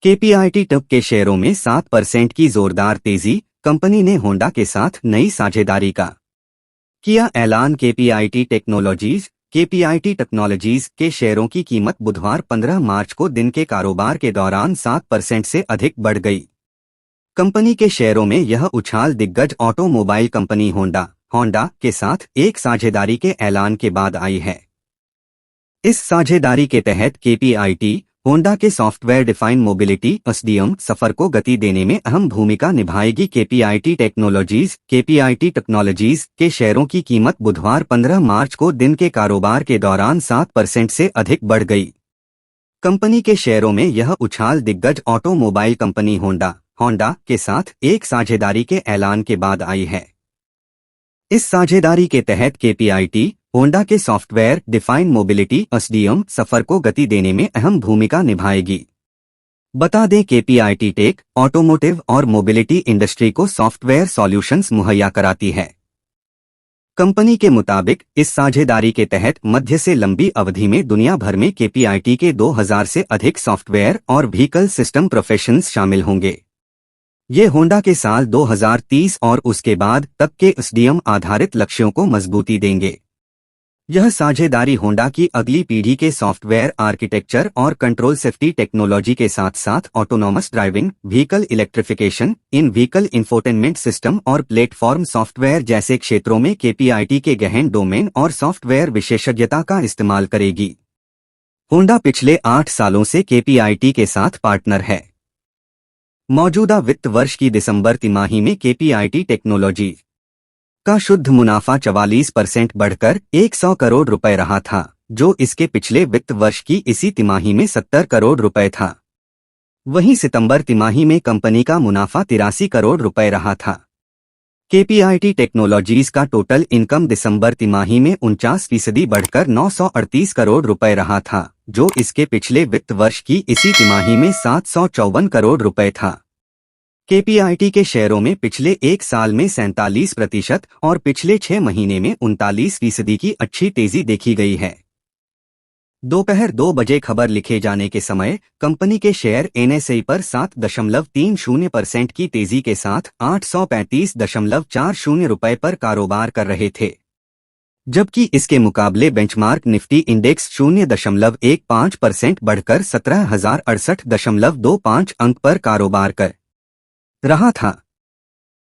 KPIT tub के शेयरों में 7% की जोरदार तेजी, कंपनी ने होंडा के साथ नई साझेदारी का किया ऐलान। केपीआईटी टेक्नोलॉजीज के शेयरों की कीमत बुधवार 15 मार्च को दिन के कारोबार के दौरान 7% से अधिक बढ़ गई। कंपनी के शेयरों में यह उछाल दिग्गज ऑटोमोबाइल कंपनी होंडा के साथ एक साझेदारी के ऐलान के बाद आई है। इस साझेदारी के तहत केपीआईटी होंडा के सॉफ्टवेयर डिफाइंड मोबिलिटी एसडीएम सफर को गति देने में अहम भूमिका निभाएगी। केपीआईटी टेक्नोलॉजीज के शेयरों की कीमत बुधवार 15 मार्च को दिन के कारोबार के दौरान 7% से अधिक बढ़ गई। कंपनी के शेयरों में यह उछाल दिग्गज ऑटोमोबाइल कंपनी होंडा के साथ एक साझेदारी के ऐलान के बाद आई है। इस साझेदारी के तहत केपीआईटी होंडा के सॉफ्टवेयर डिफाइंड मोबिलिटी एसडीएम सफर को गति देने में अहम भूमिका निभाएगी। बता दें केपीआईटी टेक ऑटोमोटिव और मोबिलिटी इंडस्ट्री को सॉफ्टवेयर सॉल्यूशंस मुहैया कराती है। कंपनी के मुताबिक इस साझेदारी के तहत मध्य से लंबी अवधि में दुनिया भर में केपीआईटी के 2000 से अधिक सॉफ्टवेयर और व्हीकल सिस्टम प्रोफेशनल्स शामिल होंगे। ये होंडा के साल 2030 और उसके बाद तक के एसडीएम आधारित लक्ष्यों को मजबूती देंगे। यह साझेदारी होंडा की अगली पीढ़ी के सॉफ्टवेयर आर्किटेक्चर और कंट्रोल सेफ्टी टेक्नोलॉजी के साथ साथ ऑटोनॉमस ड्राइविंग, व्हीकल इलेक्ट्रिफिकेशन, इन व्हीकल इंफोटेनमेंट सिस्टम और प्लेटफॉर्म सॉफ्टवेयर जैसे क्षेत्रों में केपीआईटी के गहन डोमेन और सॉफ्टवेयर विशेषज्ञता का इस्तेमाल करेगी। होंडा पिछले 8 सालों से केपीआईटी के साथ पार्टनर है। मौजूदा वित्त वर्ष की दिसंबर तिमाही में केपीआईटी टेक्नोलॉजी का शुद्ध मुनाफा 44% बढ़कर 100 करोड़ रुपए रहा था, जो इसके पिछले वित्त वर्ष की इसी तिमाही में 70 करोड़ रुपए था। वहीं सितंबर तिमाही में कंपनी का मुनाफा 83 करोड़ रुपए रहा था। केपीआईटी टेक्नोलॉजीज का टोटल इनकम दिसंबर तिमाही में 49% बढ़कर 938 करोड़ रुपए रहा था, जो इसके पिछले वित्त वर्ष की इसी तिमाही में 754 करोड़ रुपए था। केपीआईटी के शेयरों में पिछले एक साल में 47% और पिछले 6 महीने में 39% की अच्छी तेजी देखी गई है। दोपहर 2 बजे खबर लिखे जाने के समय कंपनी के शेयर एनएसई पर 7.30% की तेजी के साथ 835.40 रुपए पर कारोबार कर रहे थे, जबकि इसके मुकाबले बेंचमार्क निफ्टी इंडेक्स 0.15% बढ़कर 17,068.25 अंक पर कारोबार कर रहा था।